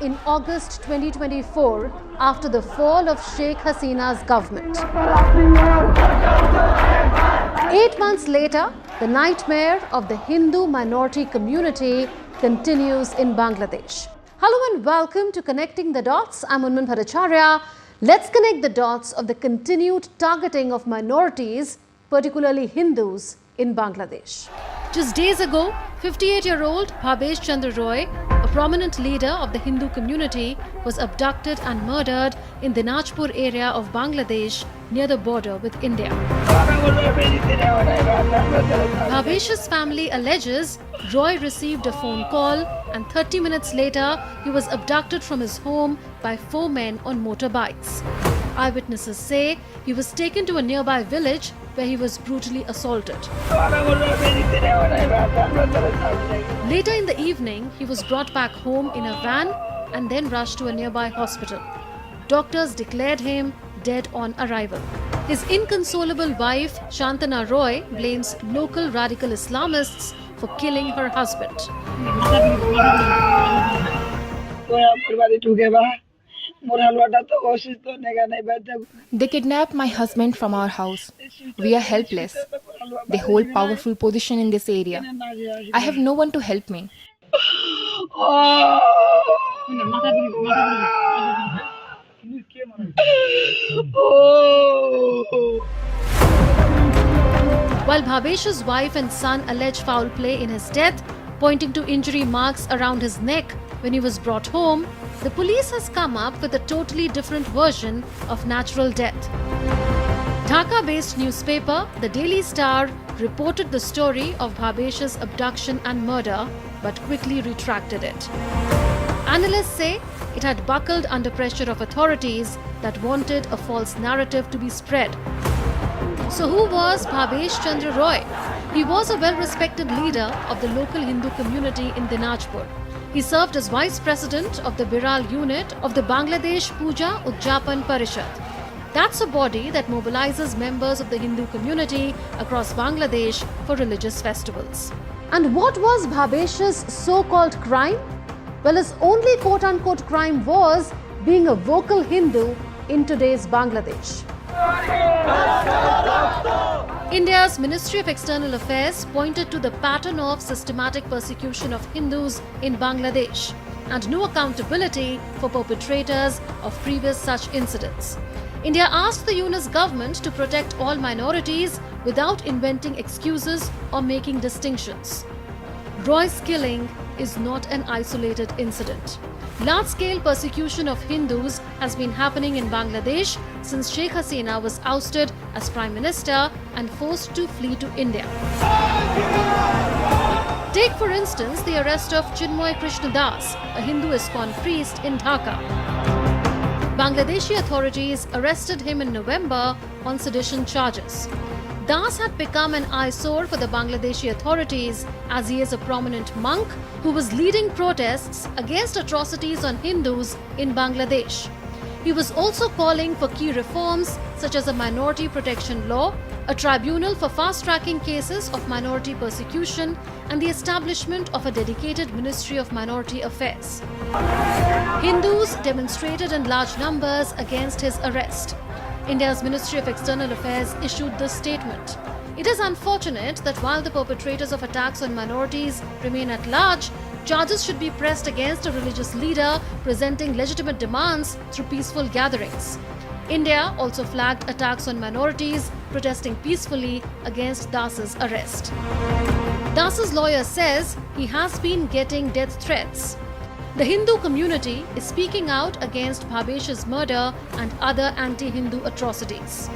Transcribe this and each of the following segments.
in August 2024 after the fall of Sheikh Hasina's government. 8 months later, the nightmare of the Hindu minority community continues in Bangladesh. Hello and welcome to Connecting the Dots. I'm Unman Bhattacharya. Let's connect the dots of the continued targeting of minorities, particularly Hindus, in Bangladesh. Just days ago, 58-year-old Bhabesh Chandra Roy, a prominent leader of the Hindu community, was abducted and murdered in the Dinajpur area of Bangladesh near the border with India. Bhabesh's family alleges Roy received a phone call and 30 minutes later he was abducted from his home by 4 men on motorbikes. Eyewitnesses say he was taken to a nearby village where he was brutally assaulted. Later in the evening, he was brought back home in a van and then rushed to a nearby hospital. Doctors declared him dead on arrival. His inconsolable wife, Shantana Roy, blames local radical Islamists for killing her husband. They kidnapped my husband from our house. We are helpless. They hold powerful position in this area. I have no one to help me. While Bhabesh's wife and son allege foul play in his death, pointing to injury marks around his neck when he was brought home, the police has come up with a totally different version of natural death. Dhaka-based newspaper The Daily Star reported the story of Bhabesh's abduction and murder, but quickly retracted it. Analysts say it had buckled under pressure of authorities that wanted a false narrative to be spread. So who was Bhabesh Chandra Roy? He was a well-respected leader of the local Hindu community in Dinajpur. He served as vice president of the Biral unit of the Bangladesh Puja Udjapan Parishad. That's a body that mobilizes members of the Hindu community across Bangladesh for religious festivals. And what was Bhabesh's so-called crime? Well, his only quote-unquote crime was being a vocal Hindu in today's Bangladesh. India's Ministry of External Affairs pointed to the pattern of systematic persecution of Hindus in Bangladesh and no accountability for perpetrators of previous such incidents. India asked the Yunus government to protect all minorities without inventing excuses or making distinctions. Roy's killing is not an isolated incident. Large-scale persecution of Hindus has been happening in Bangladesh since Sheikh Hasina was ousted as Prime Minister and forced to flee to India. Take for instance the arrest of Chinmoy Krishna Das, a Hindu ISKCON priest in Dhaka. Bangladeshi authorities arrested him in November on sedition charges. Das had become an eyesore for the Bangladeshi authorities as he is a prominent monk who was leading protests against atrocities on Hindus in Bangladesh. He was also calling for key reforms such as a minority protection law, a tribunal for fast-tracking cases of minority persecution, and the establishment of a dedicated Ministry of Minority Affairs. Hindus demonstrated in large numbers against his arrest. India's Ministry of External Affairs issued this statement. It is unfortunate that while the perpetrators of attacks on minorities remain at large, charges should be pressed against a religious leader presenting legitimate demands through peaceful gatherings. India also flagged attacks on minorities protesting peacefully against Das's arrest. Das's lawyer says he has been getting death threats. The Hindu community is speaking out against Bhabesh's murder and other anti-Hindu atrocities.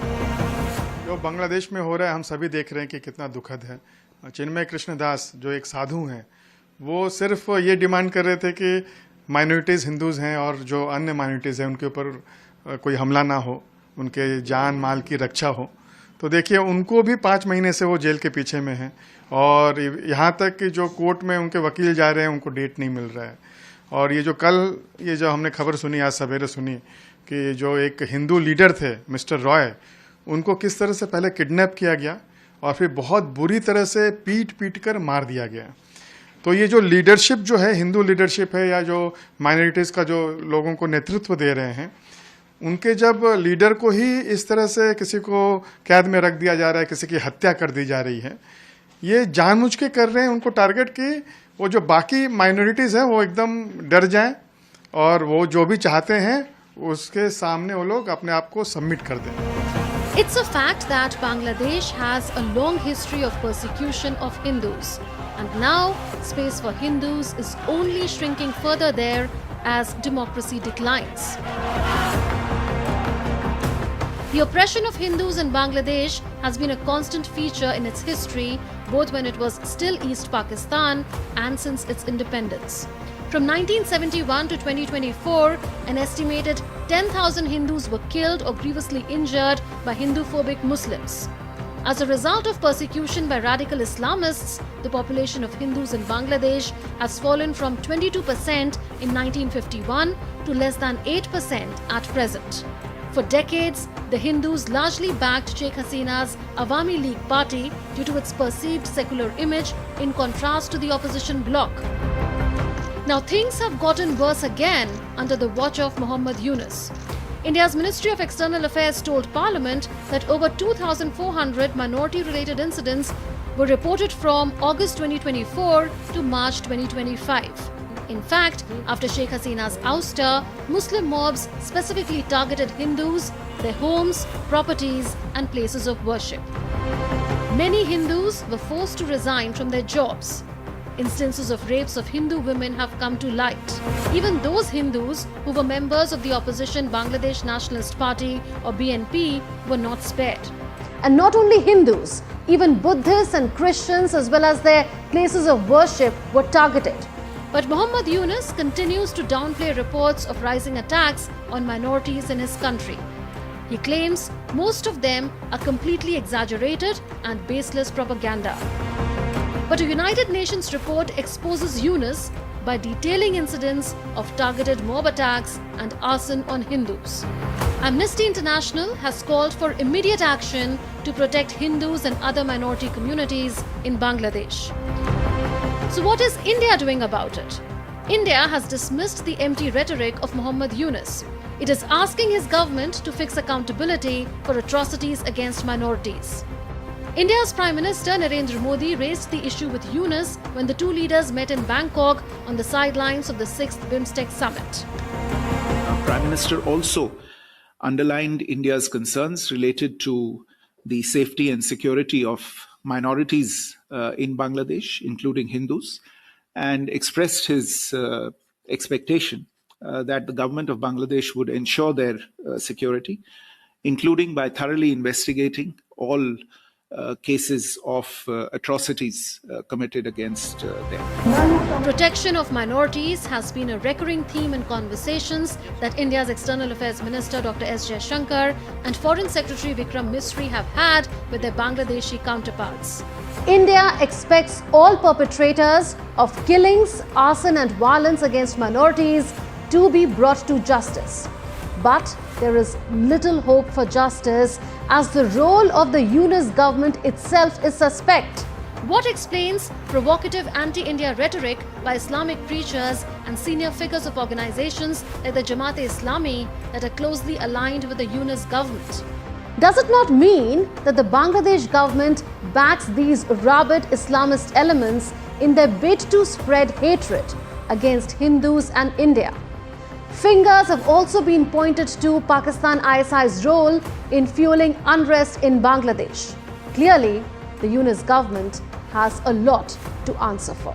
जो बांग्लादेश में हो रहा है हम सभी देख रहे हैं कि कितना दुखद है। चिन्मय कृष्ण दास जो एक साधु हैं वो सिर्फ ये डिमांड कर रहे थे कि माइनॉरिटीज़ हिंदूज़ हैं और जो अन्य माइनॉरिटीज़ हैं उनके ऊपर कोई हमला ना हो, उनके जान माल की रक्षा हो। तो देखिए उनको भी 5 महीने से वो जेल के पीछे में हैं और यहाँ तक कि जो कोर्ट में उनके वकील जा रहे हैं उनको डेट नहीं मिल रहा है। और ये जो हमने खबर सुनी, आज सवेरे सुनी कि जो एक हिंदू लीडर थे मिस्टर रॉय, उनको किस तरह से पहले किडनैप किया गया और फिर बहुत बुरी तरह से पीट कर मार दिया गया। तो ये जो लीडरशिप जो है, हिंदू लीडरशिप है या जो माइनॉरिटीज़ का जो लोगों को नेतृत्व दे रहे हैं, उनके जब लीडर को ही इस तरह से किसी को कैद में रख दिया जा रहा है, किसी की हत्या कर दी जा रही है, ये जानबूझ के कर रहे हैं उनको टारगेट कि वो जो बाकी माइनॉरिटीज़ हैं वो एकदम डर जाएं और वो जो भी चाहते हैं उसके सामने वो लोग अपने आप को सबमिट कर दें. It's a fact that Bangladesh has a long history of persecution of Hindus, and now space for Hindus is only shrinking further there as democracy declines. The oppression of Hindus in Bangladesh has been a constant feature in its history, both when it was still East Pakistan and since its independence. From 1971 to 2024, an estimated 10,000 Hindus were killed or grievously injured by Hindu-phobic Muslims. As a result of persecution by radical Islamists, the population of Hindus in Bangladesh has fallen from 22% in 1951 to less than 8% at present. For decades, the Hindus largely backed Sheikh Hasina's Awami League party due to its perceived secular image in contrast to the opposition bloc. Now things have gotten worse again under the watch of Muhammad Yunus. India's Ministry of External Affairs told Parliament that over 2,400 minority-related incidents were reported from August 2024 to March 2025. In fact, after Sheikh Hasina's ouster, Muslim mobs specifically targeted Hindus, their homes, properties and places of worship. Many Hindus were forced to resign from their jobs. Instances of rapes of Hindu women have come to light. Even those Hindus who were members of the opposition Bangladesh Nationalist Party or BNP were not spared. And not only Hindus, even Buddhists and Christians as well as their places of worship were targeted. But Muhammad Yunus continues to downplay reports of rising attacks on minorities in his country. He claims most of them are completely exaggerated and baseless propaganda. But a United Nations report exposes Yunus by detailing incidents of targeted mob attacks and arson on Hindus. Amnesty International has called for immediate action to protect Hindus and other minority communities in Bangladesh. So what is India doing about it? India has dismissed the empty rhetoric of Muhammad Yunus. It is asking his government to fix accountability for atrocities against minorities. India's Prime Minister Narendra Modi raised the issue with Yunus when the two leaders met in Bangkok on the sidelines of the 6th BIMSTEC summit. Our Prime Minister also underlined India's concerns related to the safety and security of minorities in Bangladesh, including Hindus, and expressed his expectation that the government of Bangladesh would ensure their security, including by thoroughly investigating all cases of atrocities committed against them. Protection of minorities has been a recurring theme in conversations that India's External Affairs Minister Dr. S. Jaishankar and Foreign Secretary Vikram Misri have had with their Bangladeshi counterparts. India expects all perpetrators of killings, arson and violence against minorities to be brought to justice. But there is little hope for justice as the role of the Yunus government itself is suspect. What explains provocative anti-India rhetoric by Islamic preachers and senior figures of organizations like the Jamaat-e-Islami that are closely aligned with the Yunus government? Does it not mean that the Bangladesh government backs these rabid Islamist elements in their bid to spread hatred against Hindus and India? Fingers have also been pointed to Pakistan ISI's role in fueling unrest in Bangladesh. Clearly, the Yunus government has a lot to answer for.